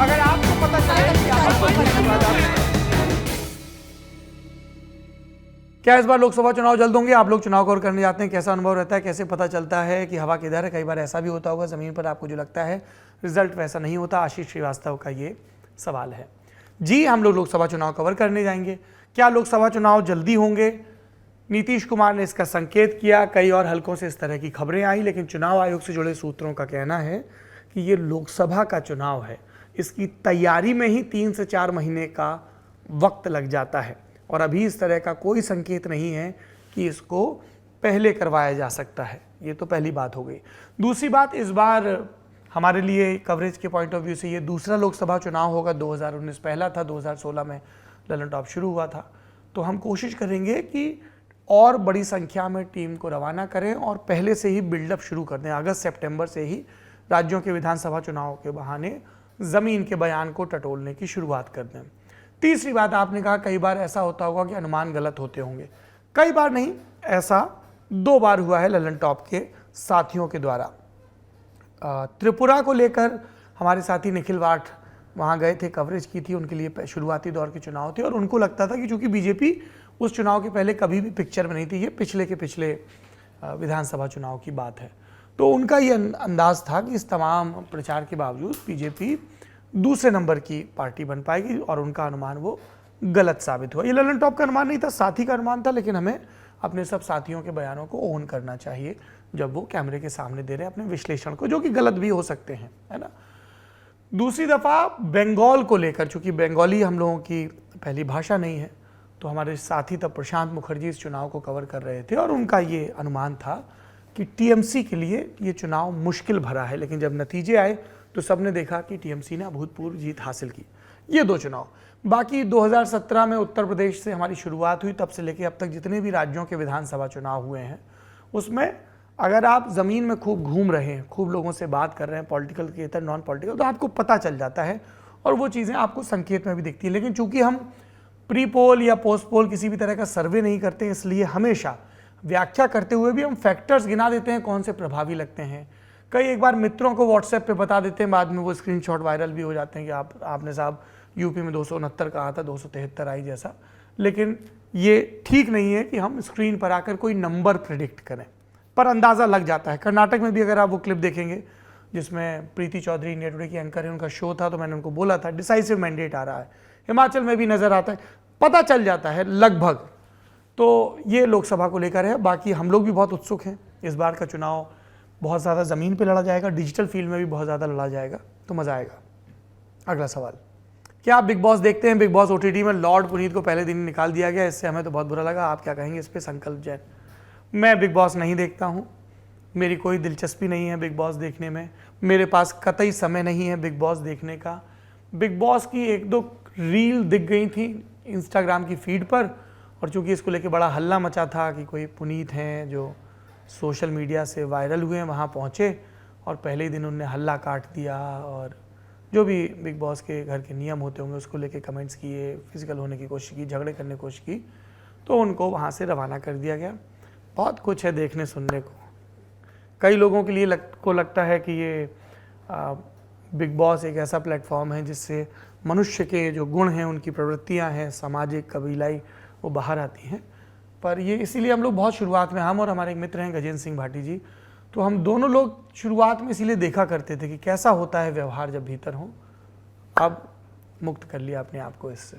अगर आपको पता चले कि क्या इस बार लोकसभा चुनाव जल्द होंगे? आप लोग चुनाव कवर करने जाते हैं, कैसा अनुभव रहता है, कैसे पता चलता है कि हवा किधर है? कई बार ऐसा भी होता होगा जमीन पर आपको जो लगता है रिजल्ट वैसा नहीं होता। आशीष श्रीवास्तव का ये सवाल है। जी, हम लोग लोकसभा चुनाव कवर करने जाएंगे। क्या लोकसभा चुनाव जल्दी होंगे? नीतीश कुमार ने इसका संकेत किया, कई और हलकों से इस तरह की खबरें आई, लेकिन चुनाव आयोग से जुड़े सूत्रों का कहना है कि ये लोकसभा का चुनाव है, इसकी तैयारी में ही 3 से 4 महीने का वक्त लग जाता है और अभी इस तरह का कोई संकेत नहीं है कि इसको पहले करवाया जा सकता है। ये तो पहली बात हो गई। दूसरी बात, इस बार हमारे लिए कवरेज के पॉइंट ऑफ व्यू से ये दूसरा लोकसभा चुनाव होगा। 2019 पहला था, 2016 में ललन टॉप शुरू हुआ था। तो हम कोशिश करेंगे कि और बड़ी संख्या में टीम को रवाना करें और पहले से ही बिल्डअप शुरू कर दें। अगस्त सितंबर से ही राज्यों के विधानसभा चुनाव के बहाने ज़मीन के बयान को टटोलने की शुरुआत कर दें। तीसरी बात, आपने कहा कई बार ऐसा होता होगा कि अनुमान गलत होते होंगे। कई बार नहीं, ऐसा 2 बार हुआ है ललन टॉप के साथियों के द्वारा। त्रिपुरा को लेकर हमारे साथी निखिल वाठ वहाँ गए थे, कवरेज की थी, उनके लिए शुरुआती दौर के चुनाव थे और उनको लगता था कि चूंकि बीजेपी उस चुनाव के पहले कभी भी पिक्चर में नहीं थी, ये पिछले के पिछले विधानसभा चुनाव की बात है, तो उनका ये अंदाज था कि इस तमाम प्रचार के बावजूद बीजेपी दूसरे नंबर की पार्टी बन पाएगी और उनका अनुमान वो गलत साबित हुआ। ये ललन टॉप का अनुमान नहीं था, साथी का अनुमान था, लेकिन हमें अपने सब साथियों के बयानों को ओन करना चाहिए जब वो कैमरे के सामने दे रहे हैं अपने विश्लेषण को, जो कि गलत भी हो सकते हैं, है ना। दूसरी दफ़ा बंगाल को लेकर, चूंकि बंगाली हम लोगों की पहली भाषा नहीं है, तो हमारे साथी तब प्रशांत मुखर्जी इस चुनाव को कवर कर रहे थे और उनका ये अनुमान था कि टीएमसी के लिए ये चुनाव मुश्किल भरा है, लेकिन जब नतीजे आए तो सबने देखा कि टीएमसी ने अभूतपूर्व जीत हासिल की। ये 2 चुनाव। बाकी 2017 में उत्तर प्रदेश से हमारी शुरुआत हुई, तब से लेकर अब तक जितने भी राज्यों के विधानसभा चुनाव हुए हैं, उसमें अगर आप ज़मीन में खूब घूम रहे हैं, खूब लोगों से बात कर रहे हैं, पॉलिटिकल के इतर नॉन पॉलिटिकल, तो आपको पता चल जाता है और वो चीज़ें आपको संकेत में भी दिखती है। लेकिन चूंकि हम प्री पोल या पोस्ट पोल किसी भी तरह का सर्वे नहीं करते, इसलिए हमेशा व्याख्या करते हुए भी हम फैक्टर्स गिना देते हैं कौन से प्रभावी लगते हैं। कई एक बार मित्रों को व्हाट्सएप पे बता देते हैं, बाद में वो स्क्रीनशॉट वायरल भी हो जाते हैं कि आपने साहब यूपी में 269 कहा था, 273 आई जैसा। लेकिन ये ठीक नहीं है कि हम स्क्रीन पर आकर कोई नंबर प्रिडिक्ट करें, पर अंदाज़ा लग जाता है। कर्नाटक में भी अगर आप वो क्लिप देखेंगे जिसमें प्रीति चौधरी इंडिया टुडे की एंकर है, उनका शो था, तो मैंने उनको बोला था डिसाइसिव मैंडेट आ रहा है। हिमाचल में भी नज़र आता है, पता चल जाता है लगभग। तो ये लोकसभा को लेकर है। बाकी हम लोग भी बहुत उत्सुक हैं। इस बार का चुनाव बहुत ज़्यादा ज़मीन पे लड़ा जाएगा, डिजिटल फील्ड में भी बहुत ज़्यादा लड़ा जाएगा, तो मज़ा आएगा। अगला सवाल, क्या आप बिग बॉस देखते हैं? बिग बॉस ओटीटी में लॉर्ड पुनीत को पहले दिन ही निकाल दिया गया, इससे हमें तो बहुत बुरा लगा। आप क्या कहेंगे इस पर? संकल्प जैन, मैं बिग बॉस नहीं देखता हूँ, मेरी कोई दिलचस्पी नहीं है बिग बॉस देखने में, मेरे पास कतई समय नहीं है बिग बॉस देखने का। बिग बॉस की 1-2 रील दिख गई थी इंस्टाग्राम की फीड पर, और चूंकि इसको लेके बड़ा हल्ला मचा था कि कोई पुनीत हैं जो सोशल मीडिया से वायरल हुए हैं, वहाँ पहुँचे और पहले ही दिन उनने हल्ला काट दिया और जो भी बिग बॉस के घर के नियम होते होंगे उसको लेके कमेंट्स किए, फिजिकल होने की कोशिश की, झगड़े करने की कोशिश की, तो उनको वहाँ से रवाना कर दिया गया। बहुत कुछ है देखने सुनने को। कई लोगों के लिए लगता है कि ये बिग बॉस एक ऐसा प्लेटफॉर्म है जिससे मनुष्य के जो गुण हैं, उनकी प्रवृत्तियाँ हैं, सामाजिक कबीलाई, वो बाहर आती हैं। पर ये इसीलिए हम लोग बहुत शुरुआत में, हम और हमारे एक मित्र हैं गजेंद्र सिंह भाटी जी, तो हम दोनों लोग शुरुआत में इसीलिए देखा करते थे कि कैसा होता है व्यवहार जब भीतर हो। अब मुक्त कर लिया अपने आप को इससे।